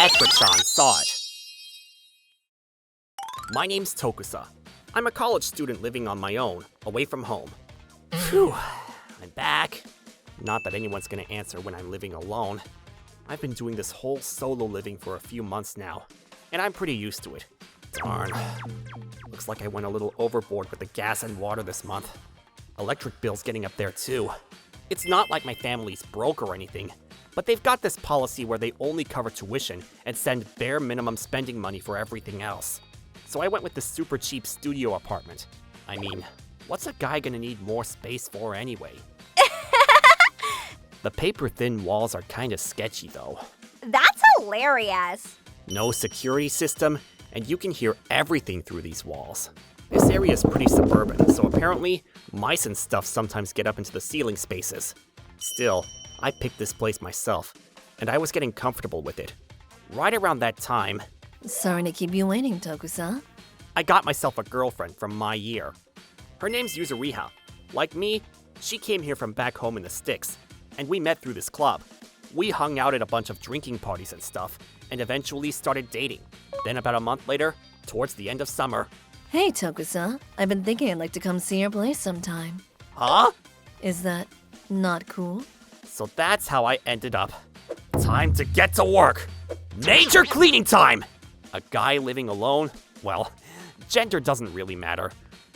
Etra saw it. My name's Tokusa. I'm a college student living on my own, away from home. Phew, I'm back. Not that anyone's gonna answer when I'm living alone. I've been doing this whole solo living for a few months now, and I'm pretty used to it. Darn. Looks like I went a little overboard with the gas and water this month. Electric bill's getting up there too. It's not like my family's broke or anything, but they've got this policy where they only cover tuition and send bare minimum spending money for everything else. So I went with the super cheap studio apartment. I mean, what's a guy gonna need more space for anyway? The paper-thin walls are kinda sketchy though. That's hilarious. No security system, and you can hear everything through these walls. This area is pretty suburban, so apparently, mice and stuff sometimes get up into the ceiling spaces. Still, I picked this place myself, and I was getting comfortable with it. Right around that time, Sorry to keep you waiting, Tokusa. I got myself a girlfriend from my year. Her name's Yuzuriha. Like me, she came here from back home in the sticks, and we met through this club. We hung out at a bunch of drinking parties and stuff, and eventually started dating. Then about a month later, towards the end of summer. Hey, Tokusa. I've been thinking I'd like to come see your place sometime. Huh? Is that not cool? So that's how I ended up. Time to get to work! Major cleaning time! A guy living alone? Well, gender doesn't really matter.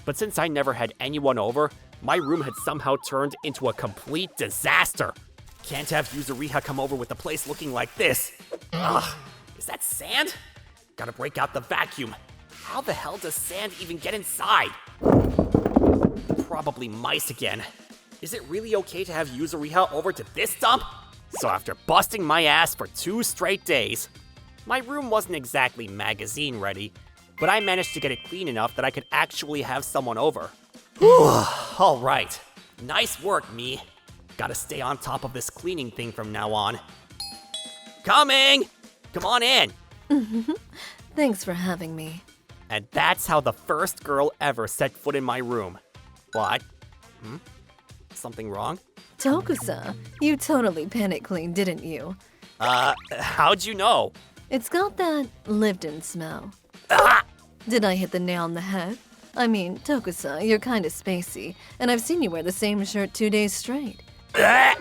But since I never had anyone over, my room had somehow turned into a complete disaster. Can't have Yuzuriha come over with the place looking like this. Ugh, is that sand? Gotta break out the vacuum. How the hell does sand even get inside? Probably mice again. Is it really okay to have Yuzuriha over to this dump? So after busting my ass for 2 straight days, my room wasn't exactly magazine ready, but I managed to get it clean enough that I could actually have someone over. All right. Nice work, me. Gotta stay on top of this cleaning thing from now on. Coming! Come on in. Thanks for having me. And that's how the first girl ever set foot in my room. What? Something wrong? Tokusa, you totally panic cleaned, didn't you? How'd you know? It's got that lived-in smell. Ah! Did I hit the nail on the head? I mean, Tokusa, you're kinda spacey, and I've seen you wear the same shirt 2 days straight. Ah!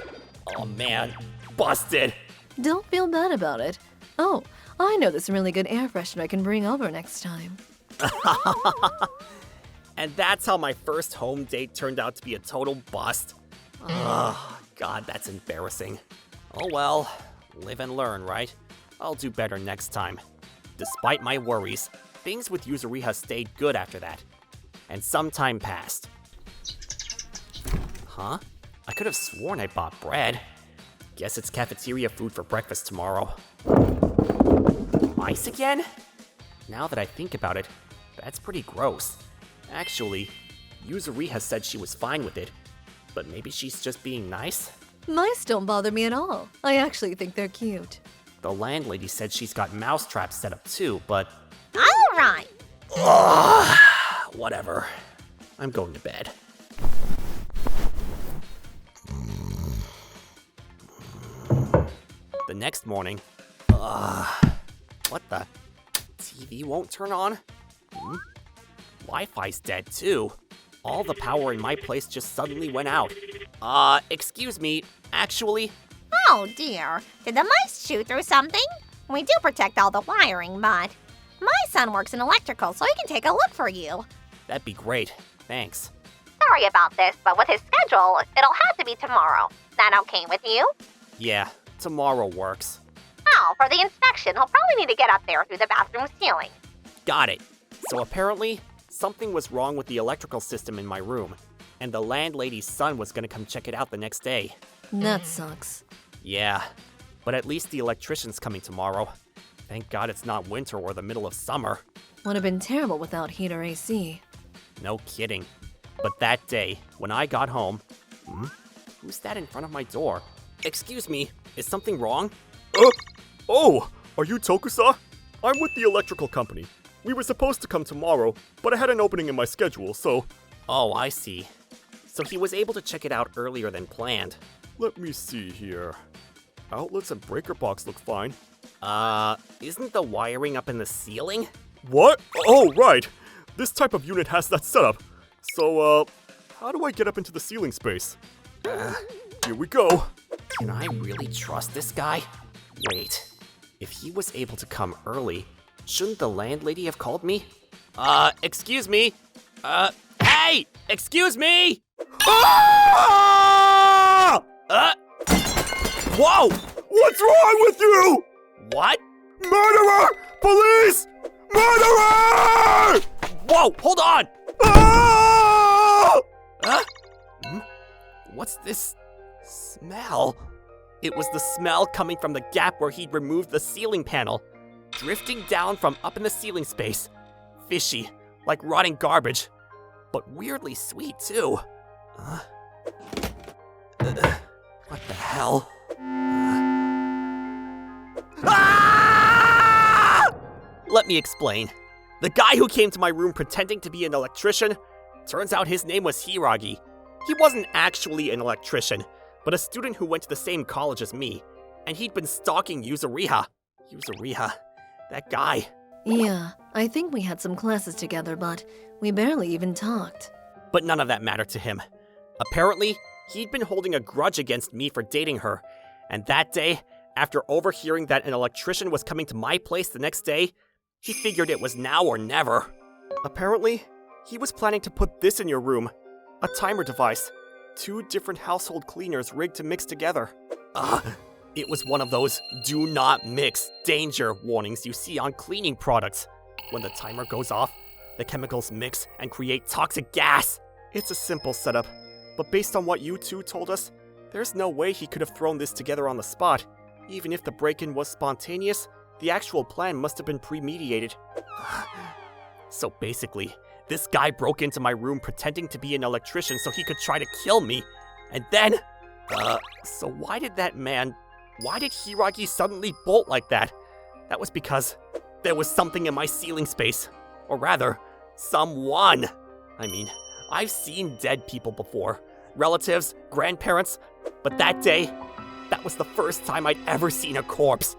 Oh man, busted. Don't feel bad about it. Oh, I know this really good air freshener I can bring over next time. And that's how my first home date turned out to be a total bust. Oh, God, that's embarrassing. Oh well, live and learn, right? I'll do better next time. Despite my worries, things with Yuzuriha stayed good after that. And some time passed. Huh? I could have sworn I bought bread. Guess it's cafeteria food for breakfast tomorrow. Mice again? Now that I think about it, that's pretty gross. Actually, Yuzuriha said she was fine with it, but maybe she's just being nice? Mice don't bother me at all. I actually think they're cute. The landlady said she's got mouse traps set up too, but All right. whatever. I'm going to bed. The next morning, what the? TV won't turn on? Wi-Fi's dead too. All the power in my place just suddenly went out. Excuse me, actually, Oh dear. Did the mice chew through something? We do protect all the wiring, but my son works in electrical, so he can take a look for you. that'd be great. Thanks. Sorry about this, but with his schedule, it'll have to be tomorrow. That okay with you? Yeah, tomorrow works. Oh, for the inspection, he'll probably need to get up there through the bathroom ceiling. Got it. So apparently, something was wrong with the electrical system in my room, and the landlady's son was gonna come check it out the next day. That sucks. Yeah, but at least the electrician's coming tomorrow. Thank God it's not winter or the middle of summer. Would have been terrible without heat or AC. No kidding. But that day, when I got home... Who's that in front of my door? Excuse me, is something wrong? Oh, are you Tokusa? I'm with the electrical company. We were supposed to come tomorrow, but I had an opening in my schedule, so... Oh, I see. So he was able to check it out earlier than planned. Let me see here. outlets and breaker box look fine. Isn't the wiring up in the ceiling? What? Oh, right. This type of unit has that setup. So, how do I get up into the ceiling space? Here we go. Can I really trust this guy? Wait, if he was able to come early, shouldn't the landlady have called me? Excuse me? Hey! Excuse me! Ah! Whoa! What's wrong with you? What? Murderer! Police! Murderer! Whoa, hold on! Ah! What's this smell? It was the smell coming from the gap where he'd removed the ceiling panel, drifting down from up in the ceiling space. Fishy, like rotting garbage, but weirdly sweet too. What the hell? Ah! Let me explain. The guy who came to my room pretending to be an electrician, turns out his name was Hiragi. He wasn't actually an electrician, but a student who went to the same college as me, and he'd been stalking Yuzuriha. Yuzuriha, that guy. Yeah, I think we had some classes together, but we barely even talked. But none of that mattered to him. Apparently, he'd been holding a grudge against me for dating her, and that day, after overhearing that an electrician was coming to my place the next day, he figured it was now or never. Apparently, he was planning to put this in your room. A timer device. 2 different household cleaners rigged to mix together. It was one of those do not mix danger warnings you see on cleaning products. When the timer goes off, the chemicals mix and create toxic gas. It's a simple setup, but based on what you two told us, there's no way he could have thrown this together on the spot. Even if the break-in was spontaneous, the actual plan must have been premeditated. So basically, this guy broke into my room pretending to be an electrician so he could try to kill me. And then, so why did Hiragi suddenly bolt like that? That was because there was something in my ceiling space. Or rather, someone. I mean, I've seen dead people before. Relatives, grandparents. But that day, that was the first time I'd ever seen a corpse.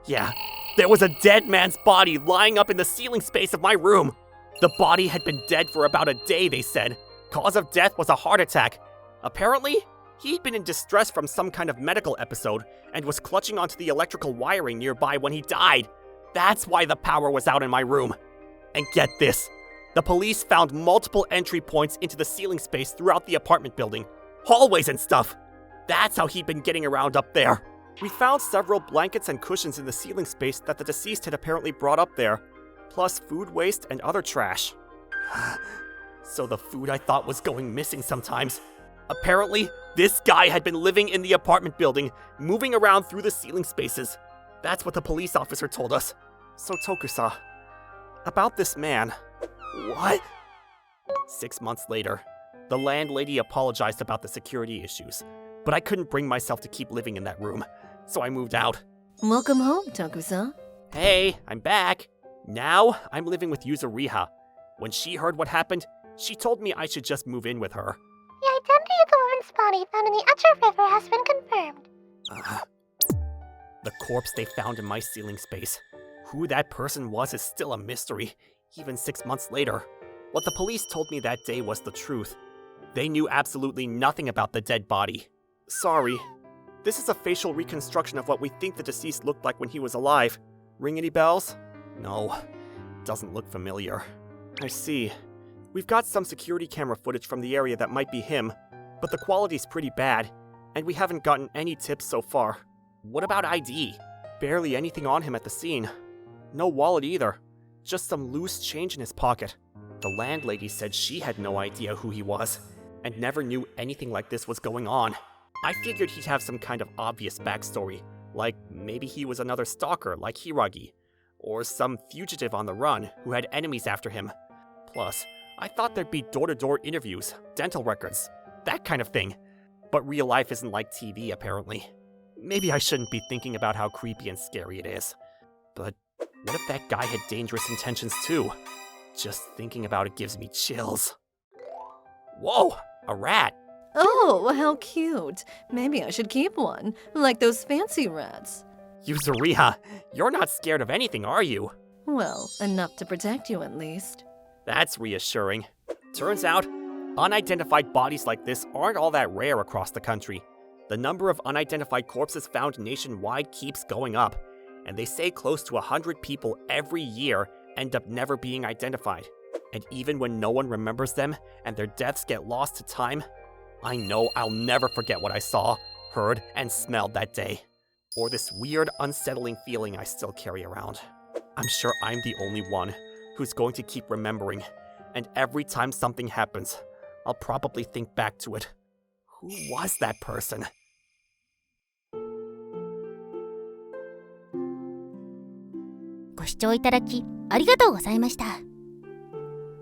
Yeah, there was a dead man's body lying up in the ceiling space of my room. The body had been dead for about a day, they said. Cause of death was a heart attack. Apparently, he'd been in distress from some kind of medical episode and was clutching onto the electrical wiring nearby when he died. That's why the power was out in my room. And get this, the police found multiple entry points into the ceiling space throughout the apartment building, hallways and stuff. That's how he'd been getting around up there. We found several blankets and cushions in the ceiling space that the deceased had apparently brought up there, plus food waste and other trash. So the food I thought was going missing sometimes. Apparently, this guy had been living in the apartment building, moving around through the ceiling spaces. That's what the police officer told us. So Tokusa, about this man. What? 6 months later, the landlady apologized about the security issues, but I couldn't bring myself to keep living in that room, so I moved out. Welcome home, Tokusa. Hey, I'm back. Now, I'm living with Yuzuriha. When she heard what happened, she told me I should just move in with her. The identity of the woman's body found in the Etra River has been confirmed. The corpse they found in my ceiling space. Who that person was is still a mystery, even 6 months later. What the police told me that day was the truth. They knew absolutely nothing about the dead body. Sorry. This is a facial reconstruction of what we think the deceased looked like when he was alive. Ring any bells? No, doesn't look familiar. I see. We've got some security camera footage from the area that might be him, but the quality's pretty bad, and we haven't gotten any tips so far. What about ID? Barely anything on him at the scene. No wallet either. Just some loose change in his pocket. The landlady said she had no idea who he was, and never knew anything like this was going on. I figured he'd have some kind of obvious backstory, like maybe he was another stalker like Hiragi, or some fugitive on the run who had enemies after him. Plus, I thought there'd be door-to-door interviews, dental records, that kind of thing. But real life isn't like TV, apparently. Maybe I shouldn't be thinking about how creepy and scary it is. But what if that guy had dangerous intentions too? Just thinking about it gives me chills. Whoa, a rat! Oh, how cute. Maybe I should keep one, like those fancy rats. Yuzuriha, you're not scared of anything, are you? Well, enough to protect you at least. That's reassuring. Turns out, unidentified bodies like this aren't all that rare across the country. The number of unidentified corpses found nationwide keeps going up, and they say close to 100 people every year end up never being identified. And even when no one remembers them and their deaths get lost to time, I know I'll never forget what I saw, heard, and smelled that day. Or this weird, unsettling feeling I still carry around. I'm sure I'm the only one who's going to keep remembering, and every time something happens, I'll probably think back to it. Who was that person? ご視聴いただきありがとうございました。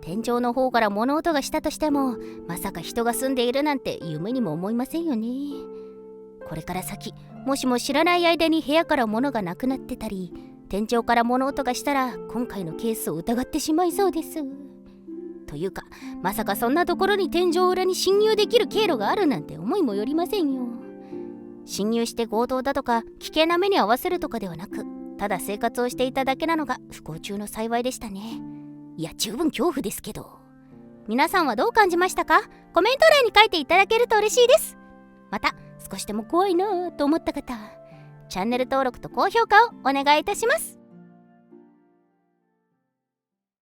天井の方から物音がしたとしても、まさか人が住んでいるなんて夢にも思いませんよね。これから先、もしも知らない間に部屋から物がなくなってたり、天井から物音がしたら今回のケースを疑ってしまいそうです。というか、まさかそんなところに天井裏に侵入できる経路があるなんて思いもよりませんよ。侵入して強盗だとか危険な目に遭わせるとかではなく、ただ生活をしていただけなのが不幸中の幸いでしたね。いや、十分恐怖ですけど。皆さんはどう感じましたか？コメント欄に書いていただけると嬉しいです。また、少しでも怖いなと思った方、チャンネル登録と高評価をお願いいたします。